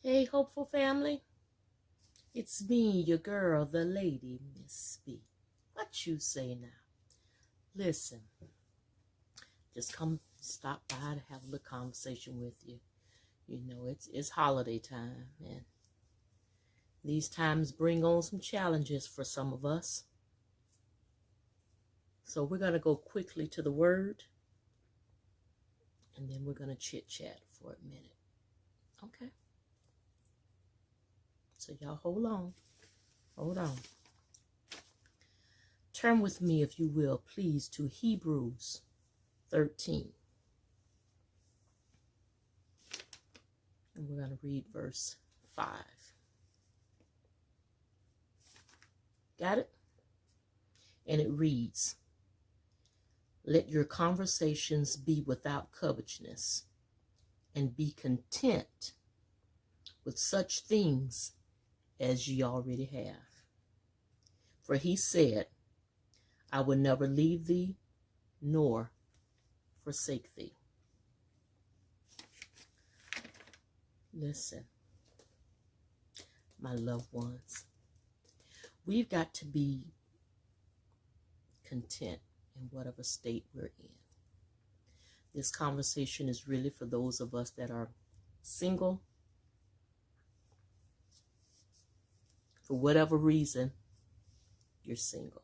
Hey, hopeful family. It's me, your girl, the lady, Miss B. What you say now? Listen, just come stop by to have a little conversation with you. You know, it's holiday time, and these times bring on some challenges for some of us. So we're going to go quickly to the word, and then we're going to chit-chat for a minute. Okay? So y'all hold on. Hold on. Turn with me, if you will, please, to Hebrews 13. And we're going to read verse 5. Got it? And it reads, "Let your conversations be without covetousness, and be content with such things as ye already have. For he said, I will never leave thee nor forsake thee." Listen, my loved ones, we've got to be content in whatever state we're in. This conversation is really for those of us that are single. For whatever reason, you're single.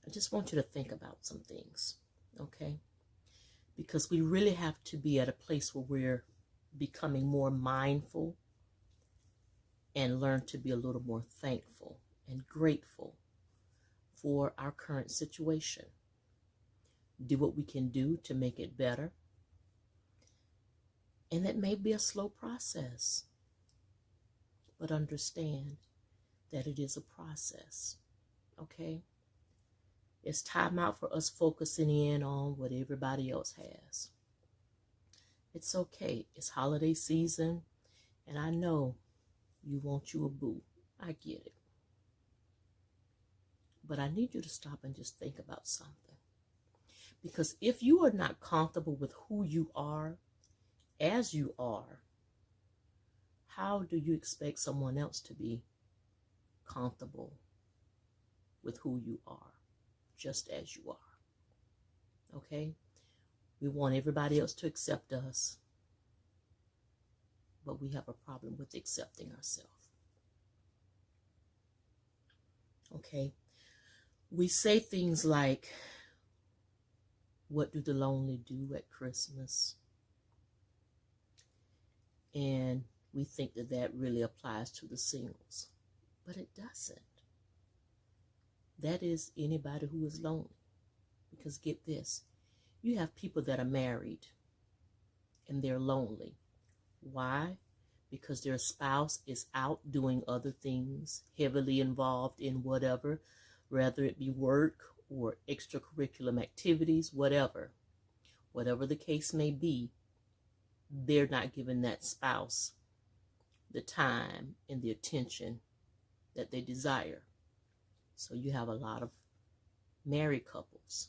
I just want you to think about some things, okay? Because we really have to be at a place where we're becoming more mindful and learn to be a little more thankful and grateful for our current situation. Do what we can do to make it better. And that may be a slow process, but understand that it is a process, okay? It's time out for us focusing in on what everybody else has. It's okay. It's holiday season, and I know you want you a boo. I get it. But I need you to stop and just think about something. Because if you are not comfortable with who you are, as you are, how do you expect someone else to be comfortable with who you are, just as you are? Okay? We want everybody else to accept us, but we have a problem with accepting ourselves. Okay? We say things like, what do the lonely do at Christmas? And we think that that really applies to the singles, but it doesn't. That is anybody who is lonely. Because get this, you have people that are married and they're lonely. Why? Because their spouse is out doing other things, heavily involved in whatever, whether it be work or extracurricular activities, whatever the case may be, they're not giving that spouse the time and the attention that they desire. So you have a lot of married couples.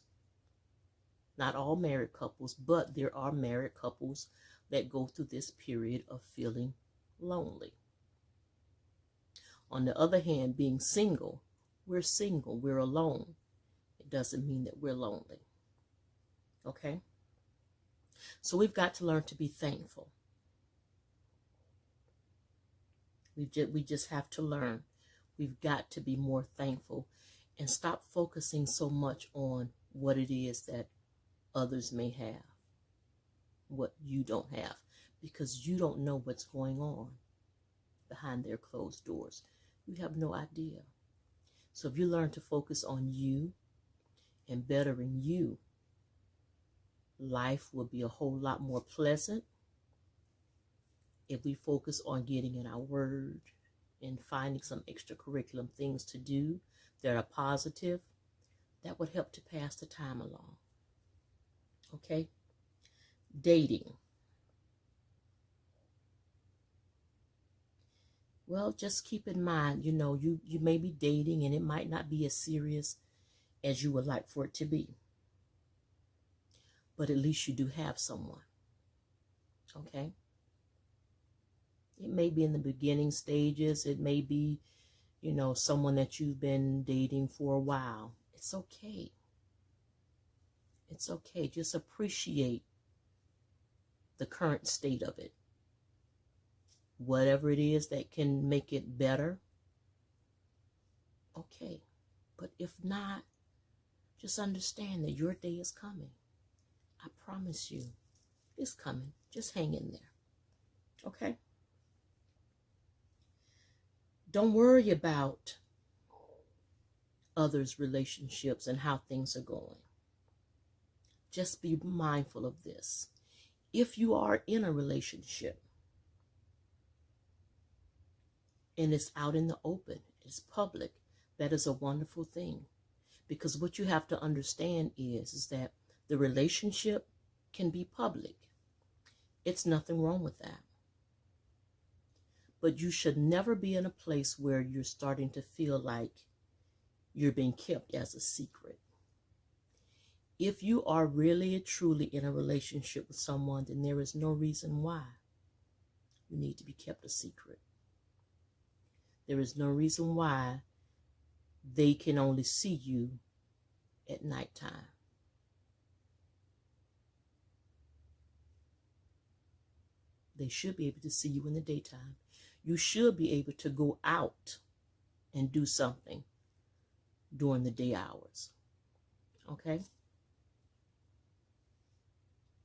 Not all married couples, but there are married couples that go through this period of feeling lonely. On the other hand, being single, we're alone. It doesn't mean that we're lonely. Okay? So we've got to learn to be thankful. We just have to learn. We've got to be more thankful and stop focusing so much on what it is that others may have, what you don't have, because you don't know what's going on behind their closed doors. You have no idea. So if you learn to focus on you and bettering you, life will be a whole lot more pleasant. If we focus on getting in our word and finding some extracurricular things to do that are positive, that would help to pass the time along. Okay? Dating. Well, just keep in mind, you may be dating and it might not be as serious as you would like for it to be. But at least you do have someone. Okay? It may be in the beginning stages. It may be, someone that you've been dating for a while. It's okay. It's okay. Just appreciate the current state of it. Whatever it is that can make it better, okay. But if not, just understand that your day is coming. I promise you, it's coming. Just hang in there. Okay? Don't worry about others' relationships and how things are going. Just be mindful of this. If you are in a relationship and it's out in the open, it's public, that is a wonderful thing. Because what you have to understand is that the relationship can be public. It's nothing wrong with that. But you should never be in a place where you're starting to feel like you're being kept as a secret. If you are really and truly in a relationship with someone, then there is no reason why you need to be kept a secret. There is no reason why they can only see you at nighttime. They should be able to see you in the daytime. You should be able to go out and do something during the day hours. Okay?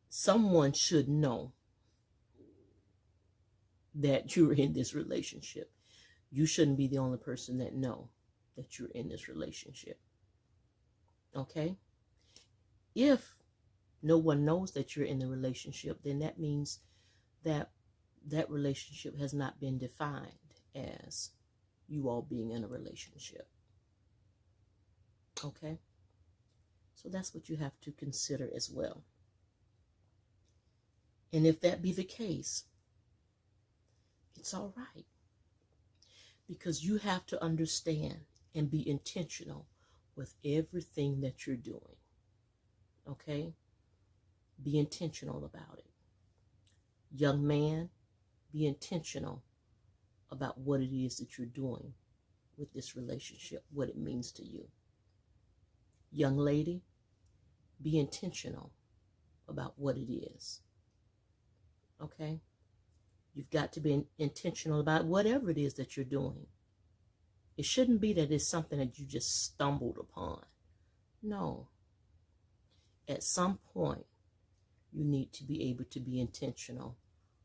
Someone should know that you're in this relationship. You shouldn't be the only person that know that you're in this relationship. Okay? If no one knows that you're in the relationship, then that means that that relationship has not been defined as you all being in a relationship. Okay? So that's what you have to consider as well. And if that be the case, it's all right. Because you have to understand and be intentional with everything that you're doing. Okay? Be intentional about it. Young man, be intentional about what it is that you're doing with this relationship, what it means to you. Young lady, be intentional about what it is. Okay? You've got to be intentional about whatever it is that you're doing. It shouldn't be that it's something that you just stumbled upon. No. At some point, you need to be able to be intentional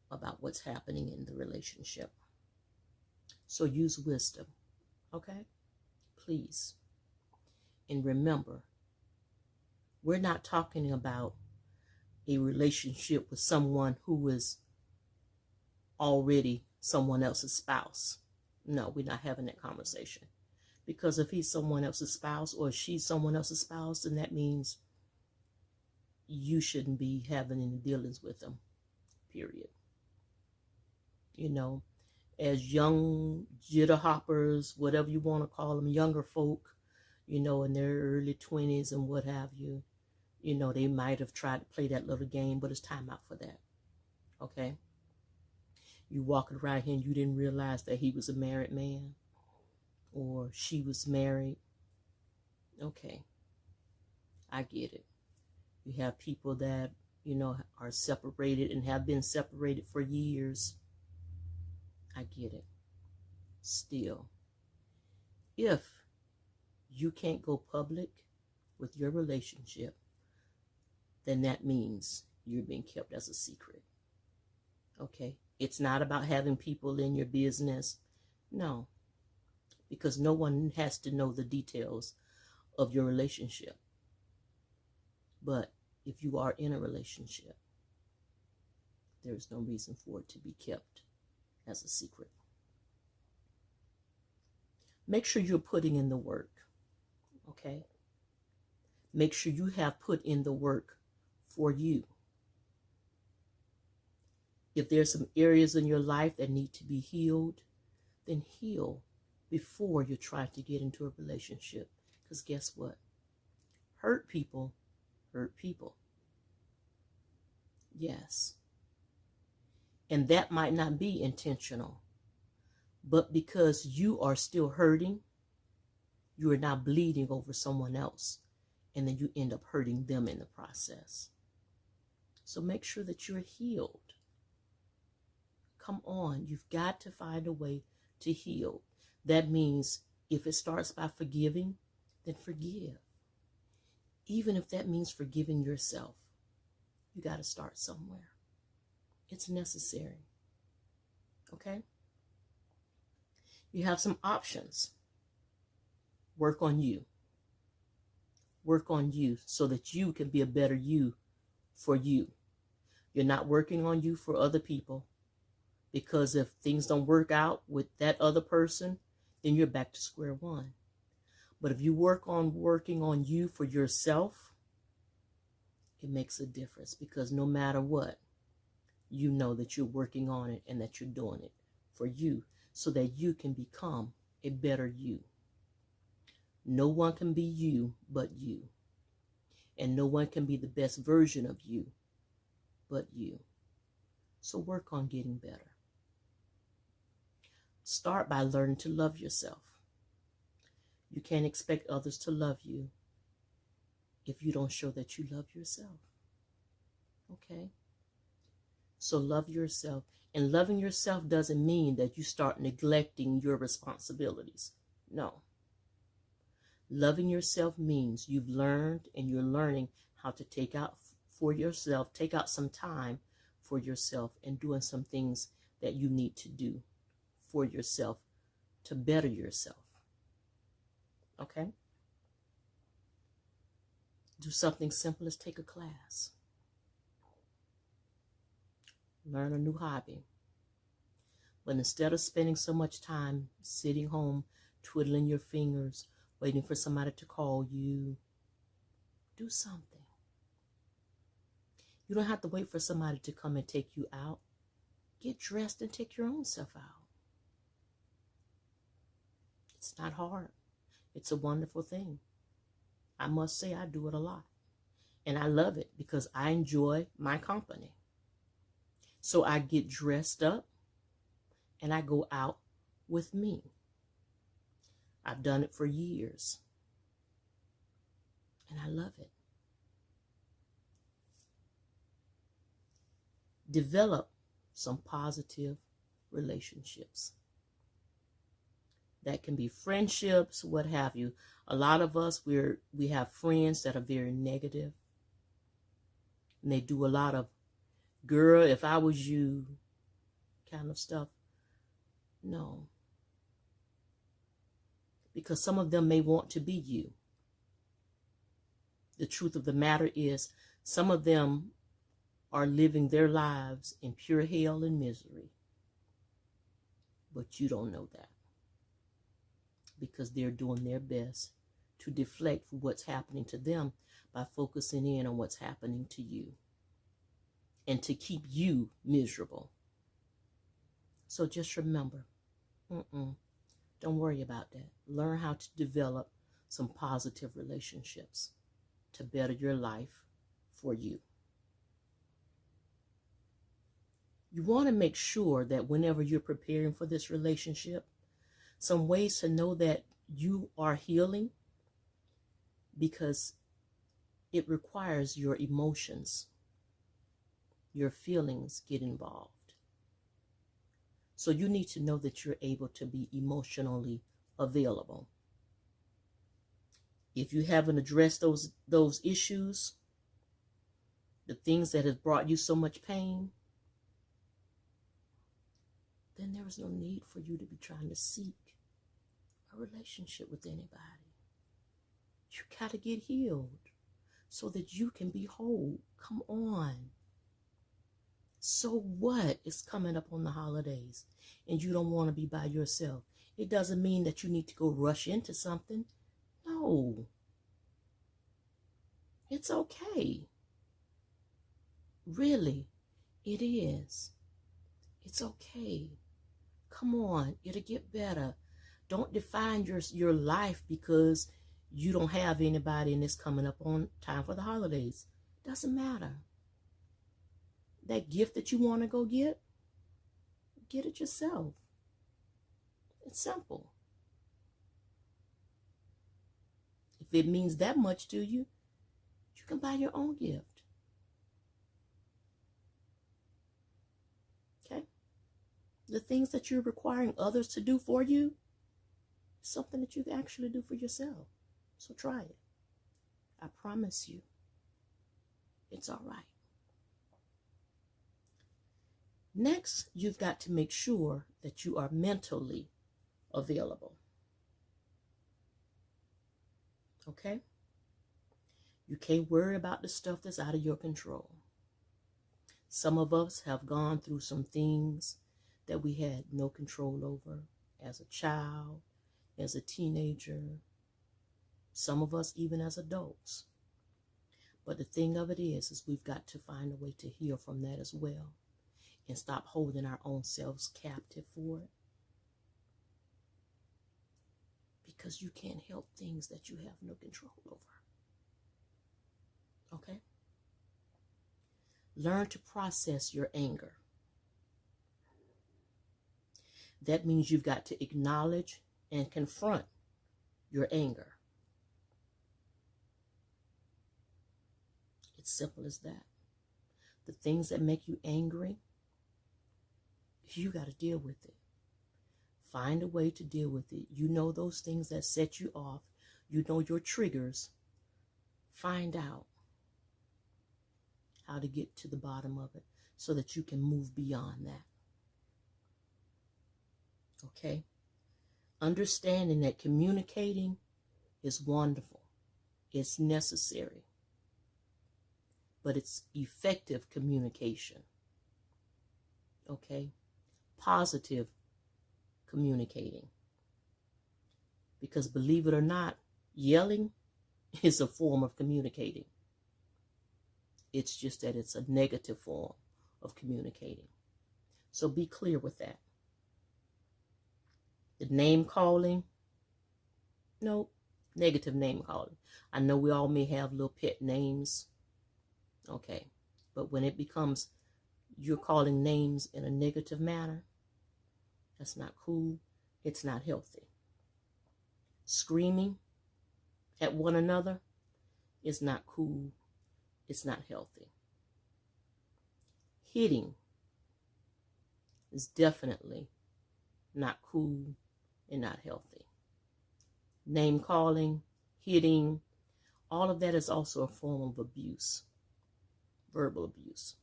about what's happening in the relationship. So use wisdom. Okay? Please. And remember, we're not talking about a relationship with someone who is already someone else's spouse. No, we're not having that conversation. Because if he's someone else's spouse or she's someone else's spouse, then that means you shouldn't be having any dealings with them, period. As young jitter hoppers, whatever you want to call them, younger folk, in their early 20s and what have you, they might have tried to play that little game, but it's time out for that. Okay? You walking around here and you didn't realize that he was a married man or she was married. Okay. I get it. You have people that, are separated and have been separated for years. I get it. Still, if you can't go public with your relationship, then that means you're being kept as a secret. Okay? It's not about having people in your business. No. Because no one has to know the details of your relationship. But if you are in a relationship, there's no reason for it to be kept as a secret. Make sure you're putting in the work. Okay? Make sure you have put in the work for you. If there's some areas in your life that need to be healed, then heal before you try to get into a relationship. Because guess what? Hurt people hurt people. Yes. And that might not be intentional. But because you are still hurting, you are now bleeding over someone else. And then you end up hurting them in the process. So make sure that you're healed. Come on, you've got to find a way to heal. That means if it starts by forgiving, then forgive. Even if that means forgiving yourself, you got to start somewhere. It's necessary. Okay? You have some options. Work on you. Work on you so that you can be a better you for you. You're not working on you for other people, because if things don't work out with that other person, then you're back to square one. But if you working on you for yourself, it makes a difference, because no matter what, you know that you're working on it and that you're doing it for you so that you can become a better you. No one can be you but you. And no one can be the best version of you but you. So work on getting better. Start by learning to love yourself. You can't expect others to love you if you don't show that you love yourself. Okay? So love yourself. And loving yourself doesn't mean that you start neglecting your responsibilities. No. Loving yourself means you've learned and you're learning how to take out some time for yourself and doing some things that you need to do for yourself to better yourself. Okay? Do something simple as take a class. Learn a new hobby. But instead of spending so much time sitting home, twiddling your fingers, waiting for somebody to call you, do something. You don't have to wait for somebody to come and take you out. Get dressed and take your own self out. It's not hard. It's a wonderful thing. I must say I do it a lot. And I love it because I enjoy my company. So I get dressed up and I go out with me. I've done it for years. And I love it. Develop some positive relationships. That can be friendships, what have you. A lot of us, we have friends that are very negative. And they do a lot of, girl, if I was you, kind of stuff. No. Because some of them may want to be you. The truth of the matter is, some of them are living their lives in pure hell and misery. But you don't know that. Because they're doing their best to deflect what's happening to them by focusing in on what's happening to you. And to keep you miserable. So just remember, don't worry about that. Learn how to develop some positive relationships to better your life for you. You want to make sure that whenever you're preparing for this relationship, some ways to know that you are healing, because it requires your emotions, your feelings get involved. So you need to know that you're able to be emotionally available. If you haven't addressed those issues, the things that have brought you so much pain, then there is no need for you to be trying to seek a relationship with anybody. You got to get healed so that you can be whole. Come on. So what is coming up on the holidays and you don't want to be by yourself? It doesn't mean that you need to go rush into something. No. It's okay. Really, it is. It's okay. Come on, it'll get better. Don't define your life because you don't have anybody and it's coming up on time for the holidays. Doesn't matter. That gift that you want to go get, get it yourself. It's simple. If it means that much to you, you can buy your own gift. Okay? The things that you're requiring others to do for you, something that you can actually do for yourself. So try it. I promise you, it's all right. Next, you've got to make sure that you are mentally available. Okay? You can't worry about the stuff that's out of your control. Some of us have gone through some things that we had no control over as a child, as a teenager, some of us even as adults. But the thing of it is we've got to find a way to heal from that as well and stop holding our own selves captive for it. Because you can't help things that you have no control over. Okay? Learn to process your anger. That means you've got to acknowledge and confront your anger. It's simple as that. The things that make you angry, you got to deal with it. Find a way to deal with it. You know those things that set you off. You know your triggers. Find out how to get to the bottom of it so that you can move beyond that. Okay? Understanding that communicating is wonderful. It's necessary. But it's effective communication. Okay? Positive communicating. Because believe it or not, yelling is a form of communicating. It's just that it's a negative form of communicating. So be clear with that. The name calling, no, negative name calling. I know we all may have little pet names. Okay. But when it becomes you're calling names in a negative manner, that's not cool. It's not healthy. Screaming at one another is not cool. It's not healthy. Hitting is definitely not cool and not healthy. Name calling, hitting, all of that is also a form of abuse. Verbal abuse.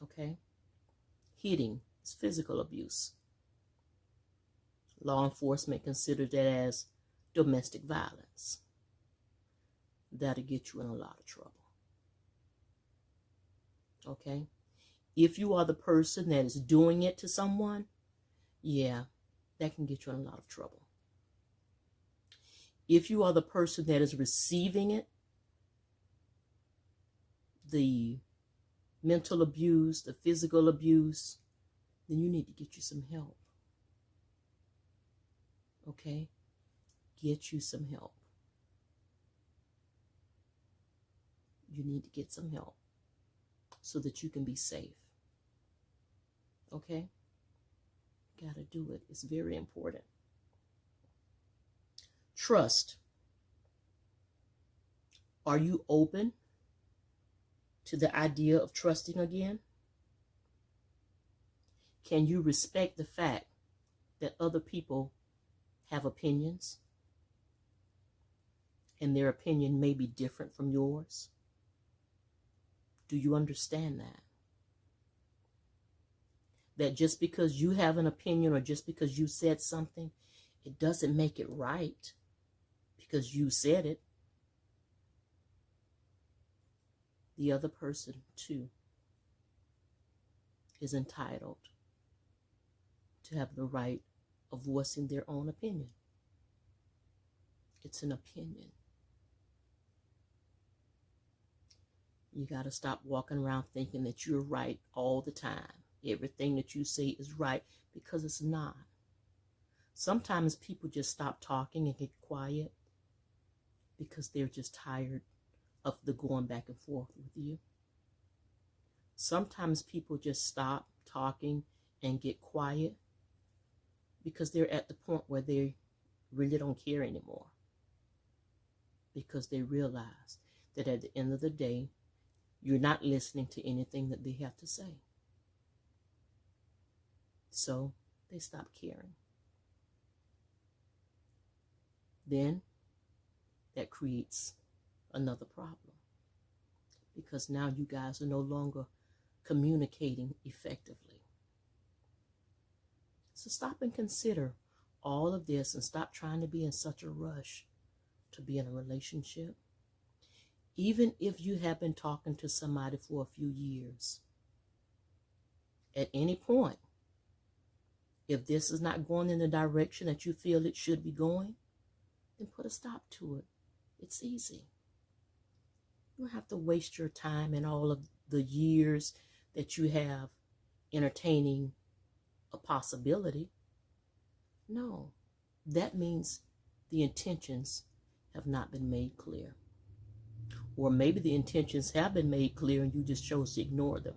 Okay? Hitting is physical abuse. Law enforcement considers that as domestic violence. That'll get you in a lot of trouble. Okay? If you are the person that is doing it to someone, yeah, that can get you in a lot of trouble. If you are the person that is receiving it, the mental abuse, the physical abuse, then you need to get you some help. Okay? Get you some help. You need to get some help so that you can be safe. Okay? Gotta do it. It's very important. Trust. Are you open to the idea of trusting again? Can you respect the fact that other people have opinions and their opinion may be different from yours? Do you understand that? That just because you have an opinion or just because you said something, it doesn't make it right because you said it. The other person, too, is entitled to have the right of voicing their own opinion. It's an opinion. You got to stop walking around thinking that you're right all the time. Everything that you say is right, because it's not. Sometimes people just stop talking and get quiet because they're just tired of the going back and forth with you. Sometimes people just stop talking and get quiet because they're at the point where they really don't care anymore, because they realize that at the end of the day, you're not listening to anything that they have to say. So they stop caring. Then that creates another problem, because now you guys are no longer communicating effectively. So stop and consider all of this and stop trying to be in such a rush to be in a relationship. Even if you have been talking to somebody for a few years, at any point, if this is not going in the direction that you feel it should be going, then put a stop to it. It's easy. You don't have to waste your time and all of the years that you have entertaining a possibility. No, that means the intentions have not been made clear. Or maybe the intentions have been made clear and you just chose to ignore them.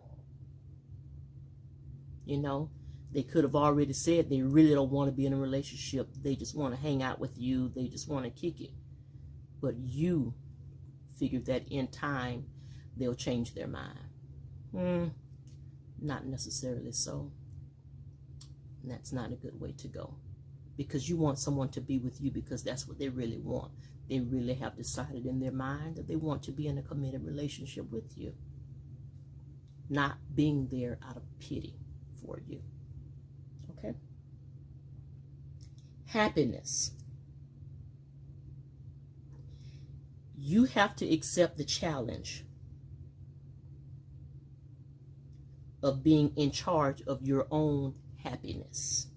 You know, they could have already said they really don't want to be in a relationship. They just want to hang out with you. They just want to kick it. But you figured that in time they'll change their mind. Not necessarily so. And that's not a good way to go. Because you want someone to be with you because that's what they really want. They really have decided in their mind that they want to be in a committed relationship with you. Not being there out of pity for you. Okay? Happiness. You have to accept the challenge of being in charge of your own happiness.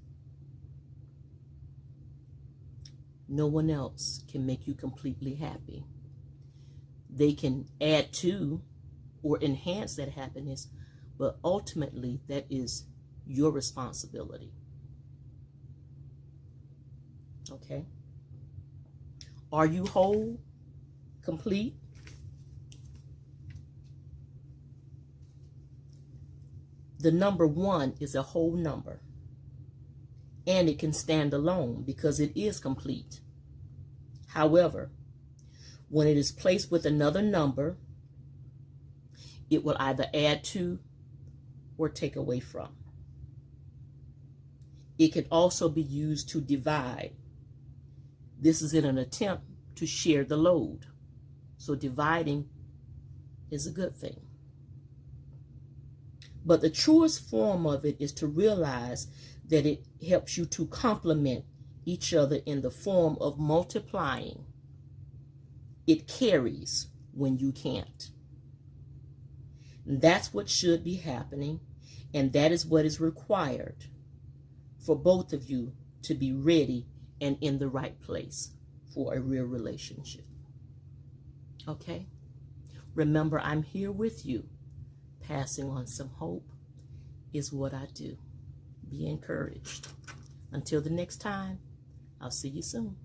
No one else can make you completely happy. They can add to or enhance that happiness, but ultimately that is your responsibility. Okay? Are you whole? Complete? The number 1 is a whole number. And it can stand alone because it is complete. However, when it is placed with another number, it will either add to or take away from. It can also be used to divide. This is in an attempt to share the load. So dividing is a good thing. But the truest form of it is to realize that it helps you to complement each other in the form of multiplying. It carries when you can't. And that's what should be happening, and that is what is required for both of you to be ready and in the right place for a real relationship. Okay? Remember, I'm here with you. Passing on some hope is what I do. Be encouraged. Until the next time, I'll see you soon.